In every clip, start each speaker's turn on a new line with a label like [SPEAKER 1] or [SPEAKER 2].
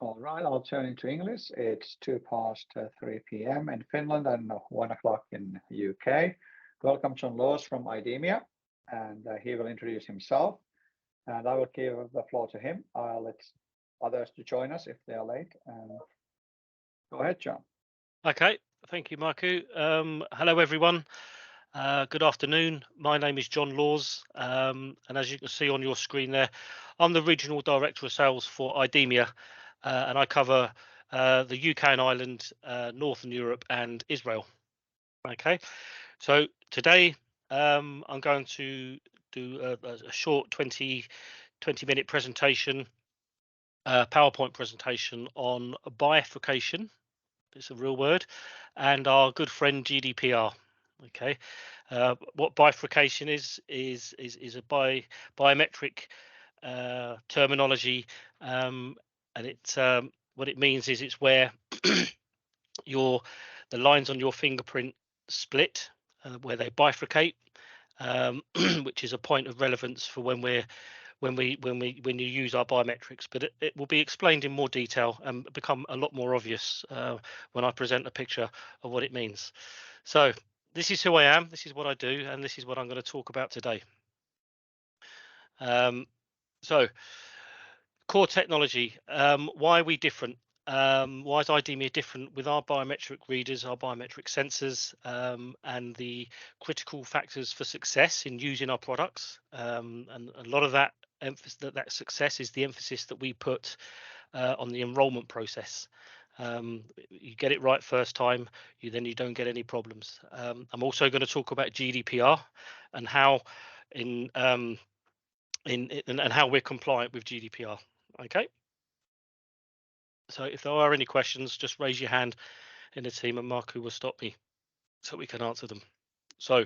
[SPEAKER 1] All right, I'll turn into English. It's 3 p.m. in Finland and 1 o'clock in UK. Welcome, John Laws from Idemia, and he will introduce himself, and I will give the floor to him. I'll let others to join us if they are late. And go ahead, John.
[SPEAKER 2] Okay, thank you, Marku. Hello, everyone. Good afternoon. My name is John Laws, and as you can see on your screen there, I'm the Regional Director of Sales for Idemia, and I cover the UK and Ireland, Northern Europe, and Israel. Okay, so today I'm going to do a short 20-minute presentation, PowerPoint presentation on bifurcation. It's a real word, and our good friend GDPR. Okay, what bifurcation is a biometric terminology, and what it means is it's where your the lines on your fingerprint split, where they bifurcate, which is a point of relevance for when you use our biometrics, but it will be explained in more detail and become a lot more obvious when I present a picture of what it means. So this is who I am, this is what I do, and this is what I'm going to talk about today. So core technology, why are we different? Why is Idemia different with our biometric readers, our biometric sensors, and the critical factors for success in using our products? And a lot of that emphasis, that success is the emphasis that we put on the enrollment process. You get it right first time, you don't get any problems. I'm also going to talk about GDPR and how and how we're compliant with GDPR. Okay. So if there are any questions, just raise your hand in the team and Marku will stop me so we can answer them. So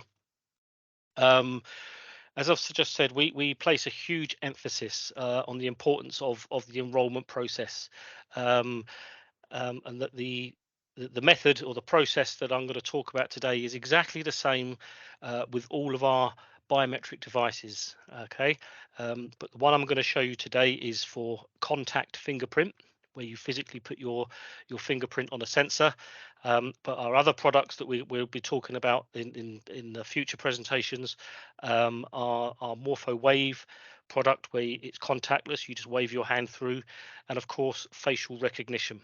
[SPEAKER 2] as I've just said, we place a huge emphasis on the importance of the enrollment process, and that the method or the process that I'm going to talk about today is exactly the same with all of our biometric devices. Okay, but the one I'm going to show you today is for contact fingerprint, where you physically put your fingerprint on a sensor. But our other products that we'll be talking about in the future presentations are Morpho Wave product, where it's contactless, you just wave your hand through, and of course facial recognition.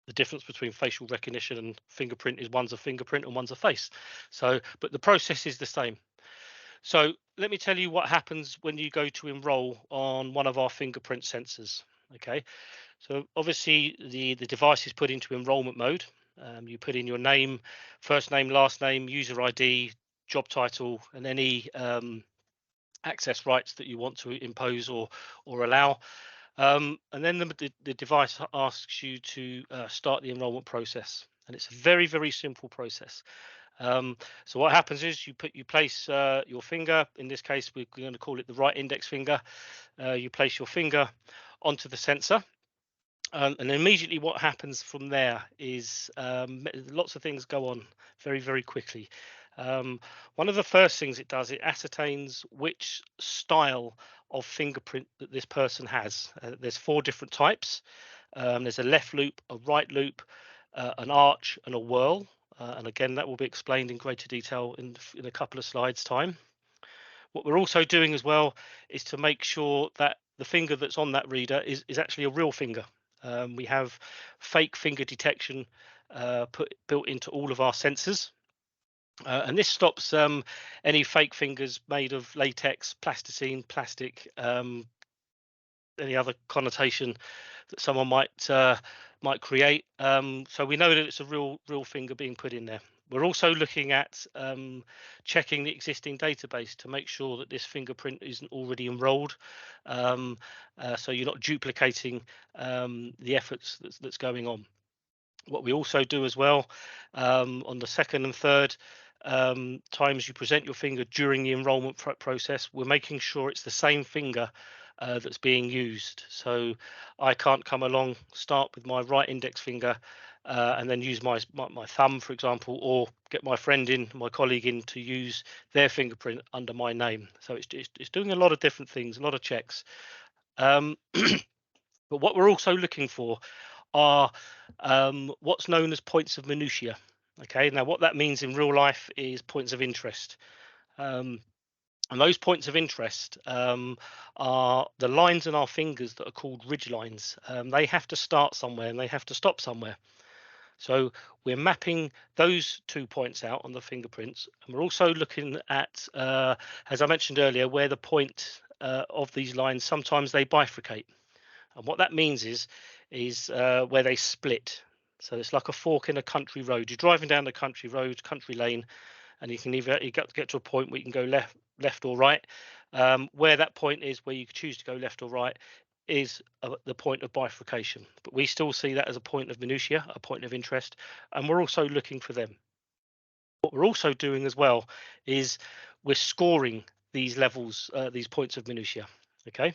[SPEAKER 2] The difference between facial recognition and fingerprint is one's a fingerprint and one's a face. So, but the process is the same. So let me tell you what happens when you go to enroll on one of our fingerprint sensors. Okay, so obviously the device is put into enrollment mode. You put in your name, first name, last name, user ID, job title, and any access rights that you want to impose or allow. And then the device asks you to start the enrollment process, and it's a very, very simple process. So what happens is you place your finger. In this case, we're going to call it the right index finger. You place your finger onto the sensor, and immediately what happens from there is lots of things go on very, very quickly. One of the first things it does, it ascertains which style of fingerprint that this person has. There's 4 different types. There's a left loop, a right loop, an arch, and a whirl. And again, that will be explained in greater detail in a couple of slides' time. What we're also doing as well is to make sure that the finger that's on that reader is actually a real finger. We have fake finger detection built into all of our sensors. And this stops any fake fingers made of latex, plasticine, plastic, any other connotation that someone might create. So we know that it's a real finger being put in there. We're also looking at checking the existing database to make sure that this fingerprint isn't already enrolled. So you're not duplicating the efforts that's going on. What we also do as well on the second and third times you present your finger during the enrollment process, we're making sure it's the same finger that's being used. So I can't come along, start with my right index finger, and then use my thumb, for example, or get my friend in, my colleague in, to use their fingerprint under my name. So it's doing a lot of different things, a lot of checks. But what we're also looking for are what's known as points of minutiae. Okay, now what that means in real life is points of interest. And those points of interest are the lines in our fingers that are called ridge lines. They have to start somewhere and they have to stop somewhere. So we're mapping those 2 points out on the fingerprints, and we're also looking at, as I mentioned earlier, where the point of these lines, sometimes they bifurcate. And what that means is where they split. So it's like a fork in a country road. You're driving down the country road, country lane, and you can either get to a point where you can go left or right. Where that point is, where you choose to go left or right, is the point of bifurcation. But we still see that as a point of minutiae, a point of interest, and we're also looking for them. What we're also doing as well is we're scoring these levels, these points of minutiae. Okay.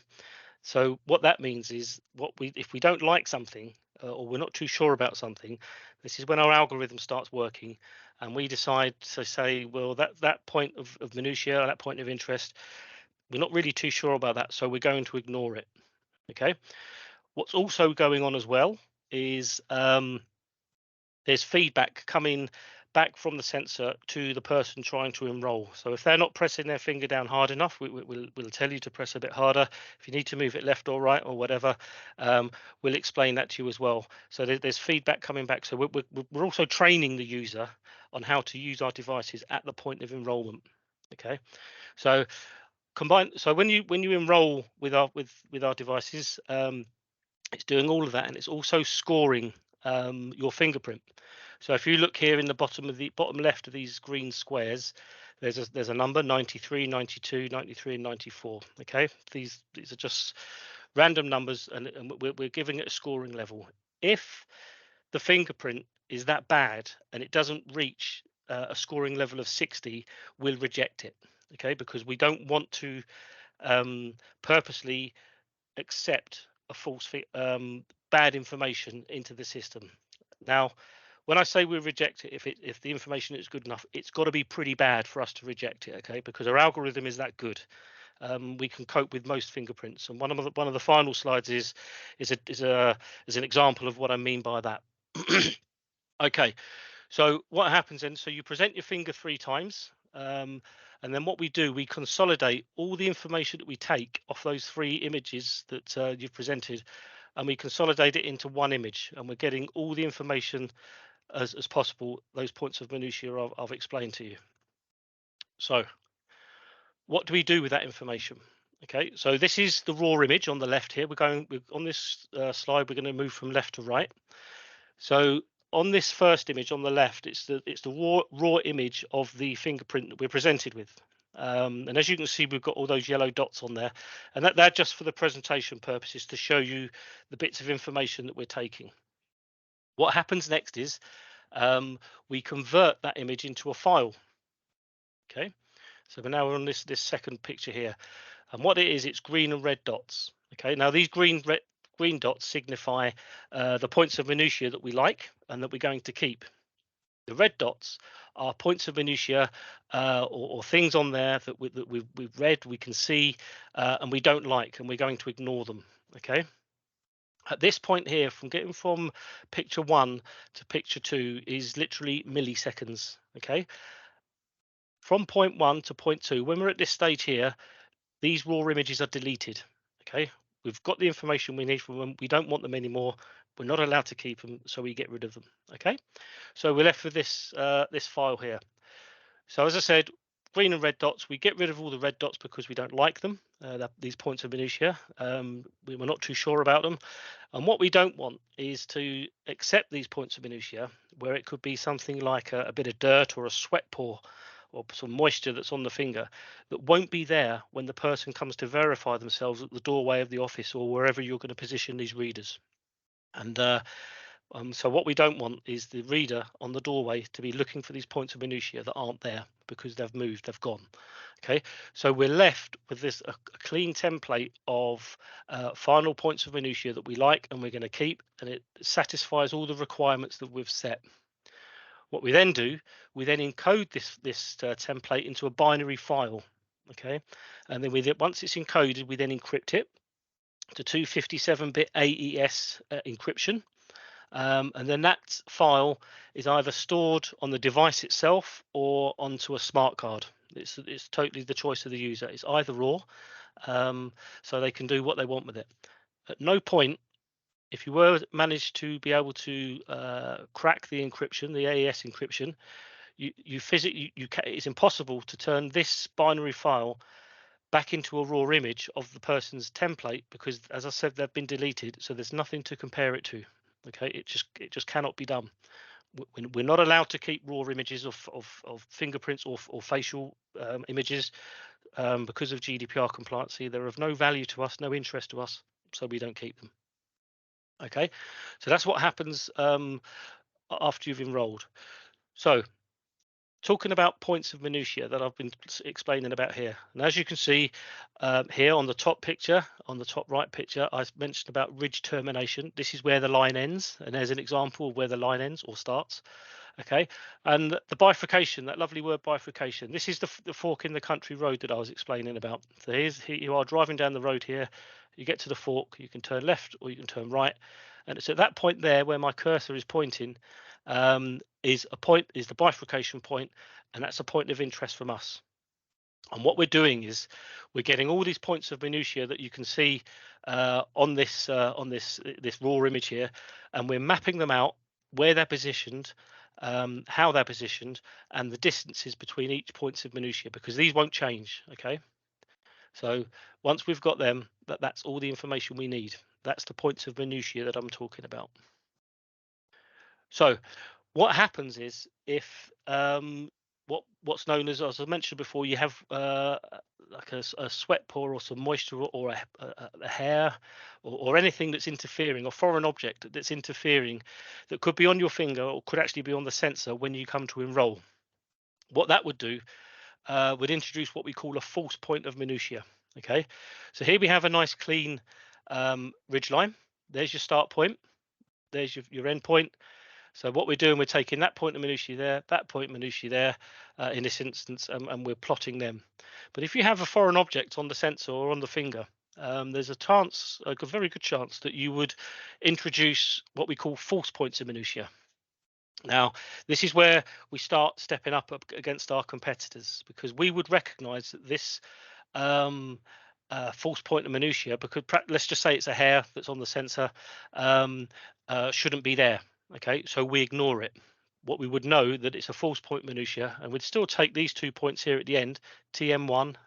[SPEAKER 2] So what that means is if we don't like something or we're not too sure about something, this is when our algorithm starts working, and we decide to say, well, that point of minutiae, that point of interest, we're not really too sure about that, so we're going to ignore it. Okay. What's also going on as well is there's feedback coming back from the sensor to the person trying to enroll. So if they're not pressing their finger down hard enough, we'll tell you to press a bit harder. If you need to move it left or right or whatever, we'll explain that to you as well. So there's feedback coming back. So we're also training the user on how to use our devices at the point of enrollment. Okay, so when you enroll with our devices, it's doing all of that, and it's also scoring your fingerprint. So if you look here in the bottom left of these green squares, there's a number 93, 92, 93, and 94. Okay, these are just random numbers, and we're giving it a scoring level. If the fingerprint is that bad and it doesn't reach a scoring level of 60, we'll reject it. Okay, because we don't want to purposely accept a bad information into the system. Now, when I say we reject it, if the information is good enough, it's got to be pretty bad for us to reject it. Okay, because our algorithm is that good. We can cope with most fingerprints, and one of the final slides is an example of what I mean by that. Okay, so what happens then? So you present your finger 3 times, and then what we do, we consolidate all the information that we take off those 3 images that you've presented, and we consolidate it into one image, and we're getting all the information as possible, those points of minutiae I've explained to you. So what do we do with that information? Okay, so this is the raw image on the left here. On this slide, we're going to move from left to right. So on this first image on the left, it's the raw image of the fingerprint that we're presented with. And as you can see, we've got all those yellow dots on there, and that just for the presentation purposes to show you the bits of information that we're taking. What happens next is we convert that image into a file. Okay, so we're on this second picture here, and what it is, it's green and red dots. Okay, now these green dots signify the points of minutiae that we like and that we're going to keep. The red dots are points of minutiae or things on there that we've read, we can see, and we don't like, and we're going to ignore them. Okay. At this point here, from getting from picture 1 to picture 2 is literally milliseconds. Okay. From point 1 to point 2, when we're at this stage here, these raw images are deleted. Okay. We've got the information we need from them. We don't want them anymore. We're not allowed to keep them, so we get rid of them. Okay. So we're left with this this file here. So as I said, green and red dots, we get rid of all the red dots because we don't like them, these points of minutiae. We're not too sure about them. And what we don't want is to accept these points of minutiae where it could be something like a bit of dirt or a sweat pore or some moisture that's on the finger that won't be there when the person comes to verify themselves at the doorway of the office or wherever you're going to position these readers. And so what we don't want is the reader on the doorway to be looking for these points of minutiae that aren't there because they've moved, they've gone. Okay, so we're left with this a clean template of final points of minutiae that we like and we're going to keep, and it satisfies all the requirements that we've set. What we then do, we then encode this template into a binary file. Okay, and then once it's encoded, we then encrypt it. to 257-bit AES encryption. And then that file is either stored on the device itself or onto a smart card. It's totally the choice of the user. It's either or, so they can do what they want with it. At no point, if you were managed to be able to crack the encryption, the AES encryption, it's impossible to turn this binary file back into a raw image of the person's template, because, as I said, they've been deleted, so there's nothing to compare it to. Okay, it just cannot be done. We're not allowed to keep raw images of fingerprints or facial images because of GDPR compliance. They're of no value to us, no interest to us, so we don't keep them. Okay, so that's what happens after you've enrolled. So, talking about points of minutiae that I've been explaining about here. And as you can see here on the top picture, on the top right picture, I mentioned about ridge termination. This is where the line ends, and there's an example of where the line ends or starts. Okay, and the bifurcation, that lovely word bifurcation, this is the fork in the country road that I was explaining about. So here you are driving down the road here, you get to the fork, you can turn left or you can turn right, and it's at that point there where my cursor is pointing is the bifurcation point, and that's a point of interest from us. And what we're doing is we're getting all these points of minutiae that you can see on this raw image here, and we're mapping them out, where they're positioned, how they're positioned, and the distances between each points of minutiae, because these won't change. Okay, so once we've got them, that's all the information we need. That's the points of minutiae that I'm talking about. So what happens is, if what's known as I mentioned before, you have like a sweat pore or some moisture or a hair or anything that's interfering, or foreign object that's interfering, that could be on your finger or could actually be on the sensor when you come to enroll. What that would do would introduce what we call a false point of minutiae. Okay, so here we have a nice clean ridge line. There's your start point. There's your end point. So what we're doing, we're taking that point of minutiae there, that point minutiae there, in this instance, and we're plotting them. But if you have a foreign object on the sensor or on the finger, there's a very good chance that you would introduce what we call false points of minutiae. Now, this is where we start stepping up against our competitors, because we would recognise that this false point of minutiae, because let's just say it's a hair that's on the sensor, shouldn't be there. Okay, so we ignore it. What we would know that it's a false point minutiae, and we'd still take these 2 points here at the end, TM1,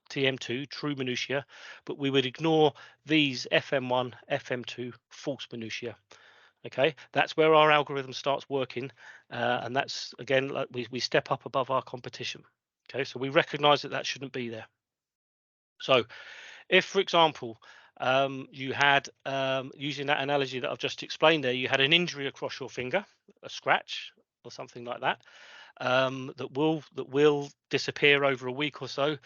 [SPEAKER 2] TM2, true minutiae, but we would ignore these FM1, FM2, false minutiae. Okay, that's where our algorithm starts working, and that's, again, like we step up above our competition. Okay, so we recognize that shouldn't be there. So if, for example, you had, using that analogy that I've just explained there, you had an injury across your finger, a scratch or something like that, that will disappear over a week or so.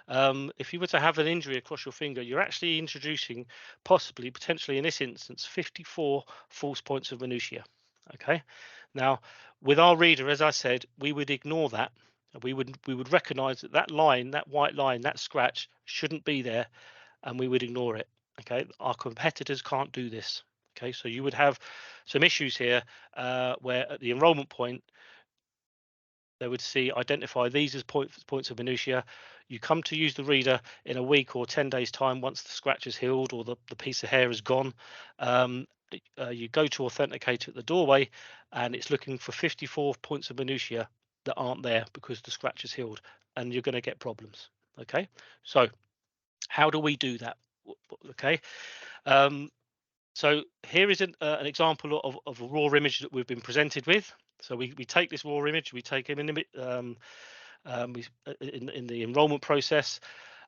[SPEAKER 2] If you were to have an injury across your finger, you're actually introducing, potentially in this instance, 54 false points of minutiae. Okay, now with our reader, as I said, we would ignore that. We would recognize that line, that white line, that scratch shouldn't be there, and we would ignore it. Okay, our competitors can't do this. Okay, so you would have some issues here where at the enrollment point they would identify these as points of minutiae. You come to use the reader in a week or 10 days time, once the scratch is healed or the piece of hair is gone. You go to authenticate at the doorway, and it's looking for 54 points of minutiae that aren't there because the scratch is healed, and you're going to get problems. Okay, so how do we do that? Okay, so here is an example of a raw image that we've been presented with. So we take this raw image, we take him in the enrollment process,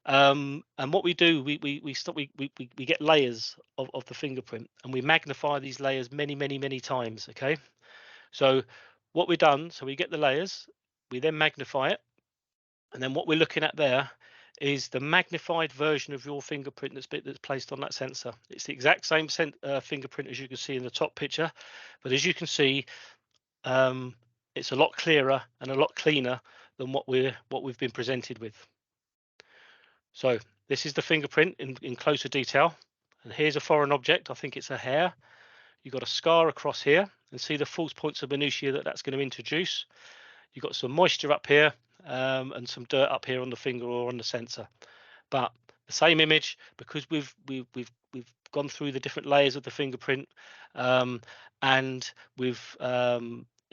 [SPEAKER 2] and what we do, we get layers of the fingerprint, and we magnify these layers many times. Okay, so what we've done, so we get the layers, we then magnify it, and then what we're looking at there is the magnified version of your fingerprint that's placed on that sensor. It's the exact same fingerprint as you can see in the top picture, but as you can see, it's a lot clearer and a lot cleaner than what we've been presented with. So this is the fingerprint in closer detail. And here's a foreign object. I think it's a hair. You've got a scar across here, and see the false points of minutiae that's going to introduce. You've got some moisture up here, and some dirt up here on the finger or on the sensor. But the same image, because we've gone through the different layers of the fingerprint, and we've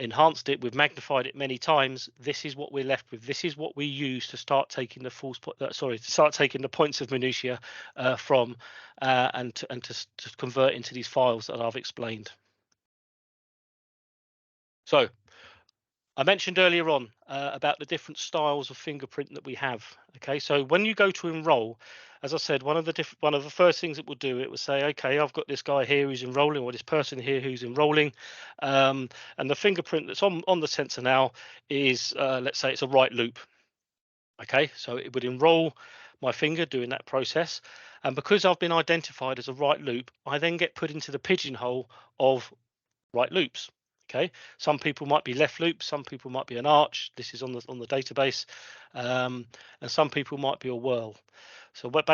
[SPEAKER 2] enhanced it, we've magnified it many times. This is what we're left with. This is what we use to start taking the points of minutiae from, and to convert into these files that I've explained. So I mentioned earlier on about the different styles of fingerprint that we have. Okay, so when you go to enroll, as I said, one of the first things it will do, it will say, okay, I've got this guy here who's enrolling, or this person here who's enrolling, and the fingerprint that's on the sensor now is, let's say, it's a right loop. Okay, so it would enroll my finger doing that process, and because I've been identified as a right loop, I then get put into the pigeonhole of right loops. Okay, some people might be left loop, some people might be an arch. This is on the database, and some people might be a whirl. So what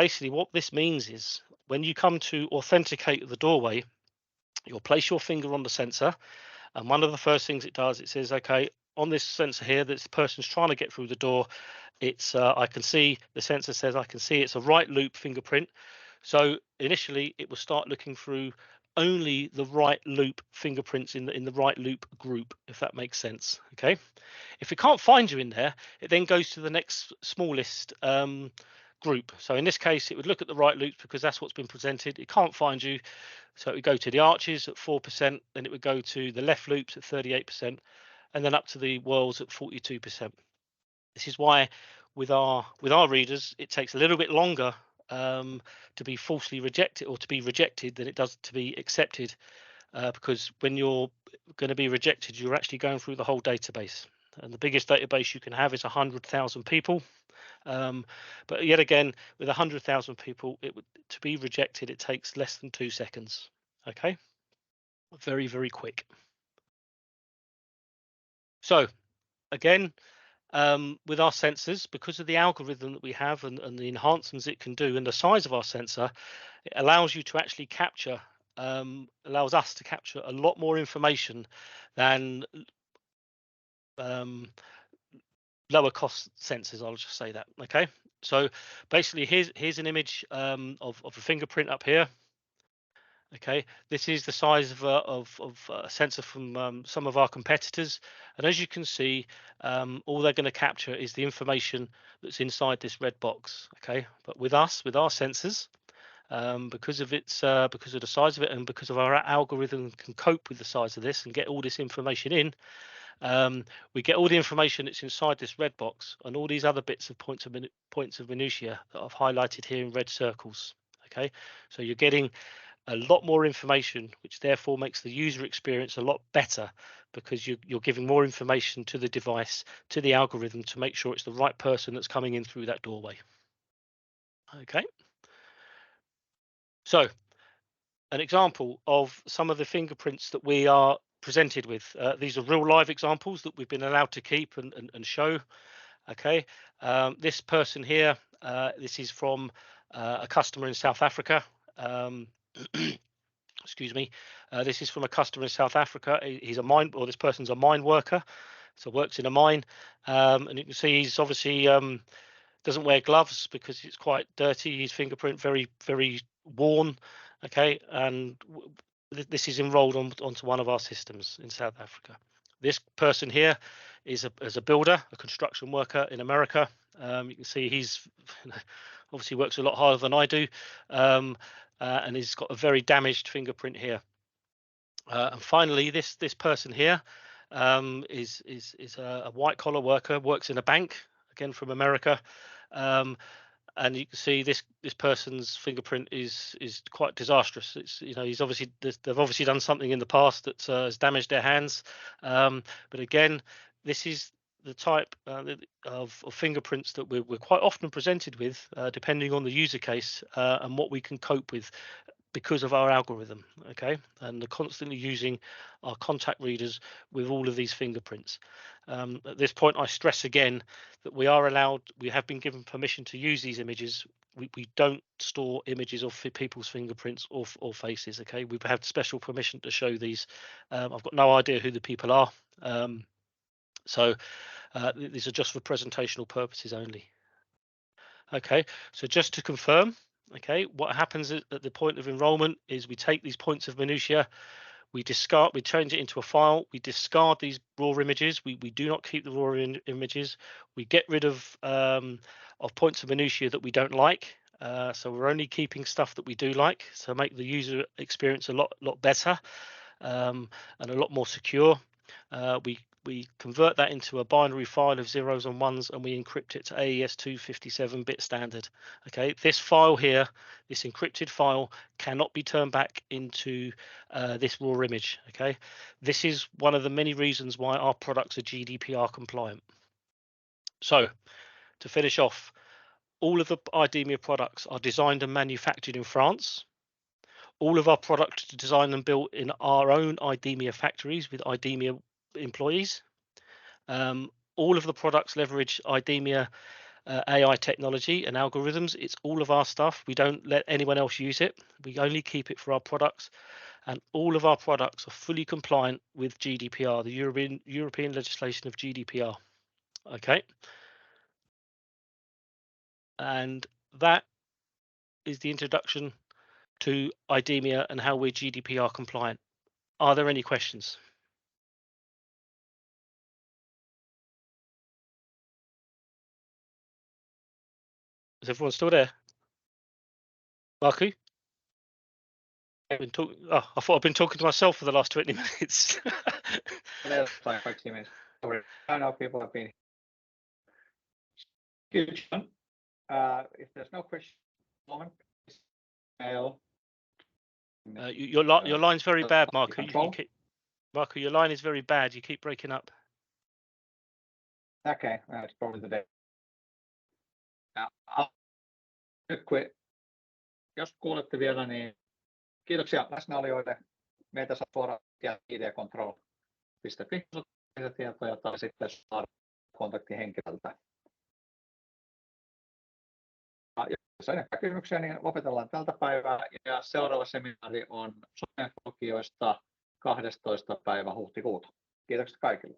[SPEAKER 2] this means is, when you come to authenticate the doorway, you'll place your finger on the sensor, and one of the first things it does, it says, okay, on this sensor here, this person's trying to get through the door. It's I can see, the sensor says I can see it's a right loop fingerprint. So initially, it will start looking through only the right loop fingerprints in the right loop group, if that makes sense. Okay, if it can't find you in there, it then goes to the next smallest group. So in this case, it would look at the right loops because that's what's been presented. It can't find you, so it would go to the arches at 4%, then it would go to the left loops at 38%, and then up to the whirls at 42%. This is why with our readers, it takes a little bit longer to be falsely rejected, or to be rejected, than it does to be accepted, because when you're going to be rejected, you're actually going through the whole database, and the biggest database you can have is 100,000 people. But yet again, with 100,000 people, to be rejected, it takes less than 2 seconds. Okay, very, very quick. So again, with our sensors, because of the algorithm that we have, and the enhancements it can do, and the size of our sensor, it allows you to actually capture, allows us to capture a lot more information than lower cost sensors. I'll just say that. Okay, so basically, here's an image of a fingerprint up here. Okay, this is the size of a sensor from some of our competitors, and as you can see, all they're going to capture is the information that's inside this red box. Okay, but with our sensors, because of the size of it, and because of our algorithm can cope with the size of this and get all this information in, we get all the information that's inside this red box, and all these other bits of points of minutiae that I've highlighted here in red circles. Okay, so you're getting a lot more information, which therefore makes the user experience a lot better, because you're giving more information to the device, to the algorithm, to make sure it's the right person that's coming in through that doorway. Okay, so an example of some of the fingerprints that we are presented with. These are real live examples that we've been allowed to keep and show. Okay, this person here, this is from a customer in South Africa. Excuse me. This is from a customer in South Africa. He's a mine, or this person's a mine worker, so works in a mine, and you can see he's obviously doesn't wear gloves because it's quite dirty. His fingerprint very, very worn. Okay, and this is enrolled onto one of our systems in South Africa. This person here is a builder, a construction worker in America. You can see he's obviously works a lot harder than I do, and he's got a very damaged fingerprint here. And finally, this person here is a white collar worker, works in a bank, again from America. And you can see this person's fingerprint is quite disastrous. It's, he's obviously, they've obviously done something in the past that has damaged their hands. But again, this is the type of fingerprints that we're quite often presented with, depending on the user case and what we can cope with. because of our algorithm, okay, and they're constantly using our contact readers with all of these fingerprints. At this point, I stress again that we have been given permission to use these images. We don't store images of people's fingerprints or faces, okay. We've had special permission to show these. I've got no idea who the people are, so these are just for presentational purposes only. Okay, so just to confirm, okay, what happens at the point of enrollment is we take these points of minutiae, we change it into a file, we discard these raw images, we do not keep the raw images, we get rid of points of minutiae that we don't like, so we're only keeping stuff that we do like, so make the user experience a lot better and a lot more secure. We convert that into a binary file of zeros and ones, and we encrypt it to AES 257-bit standard. Okay, this file here, this encrypted file, cannot be turned back into this raw image. Okay, this is one of the many reasons why our products are GDPR compliant. So, to finish off, all of the Idemia products are designed and manufactured in France. All of our products are designed and built in our own Idemia factories with Idemia employees. All of the products leverage Idemia AI technology and algorithms. It's all of our stuff. We don't let anyone else use it. We only keep it for our products. And all of our products are fully compliant with GDPR, the European legislation of GDPR. Okay. And that is the introduction to Idemia and how we're GDPR compliant. Are there any questions? Is everyone still there? Marku? I thought I've been talking to myself for the last 20 minutes.
[SPEAKER 1] That's like 20 minutes. I know people have been huge. If there's no question, mail.
[SPEAKER 2] Your line's very bad, Marku. Marku, your line is very bad. You keep breaking up.
[SPEAKER 1] Okay, it's probably the day. Jos kuulette vielä, niin kiitoksia läsnäolijoille. Meitä saa suoraan idcontrol.fi tietoja tai sitten saada kontaktihenkilöltä. Jos on enempää kysymyksiä, niin lopetellaan tältä päivää. Ja seuraava seminaari on somen tulkijoista 12. päivä huhtikuuta. Kiitokset kaikille.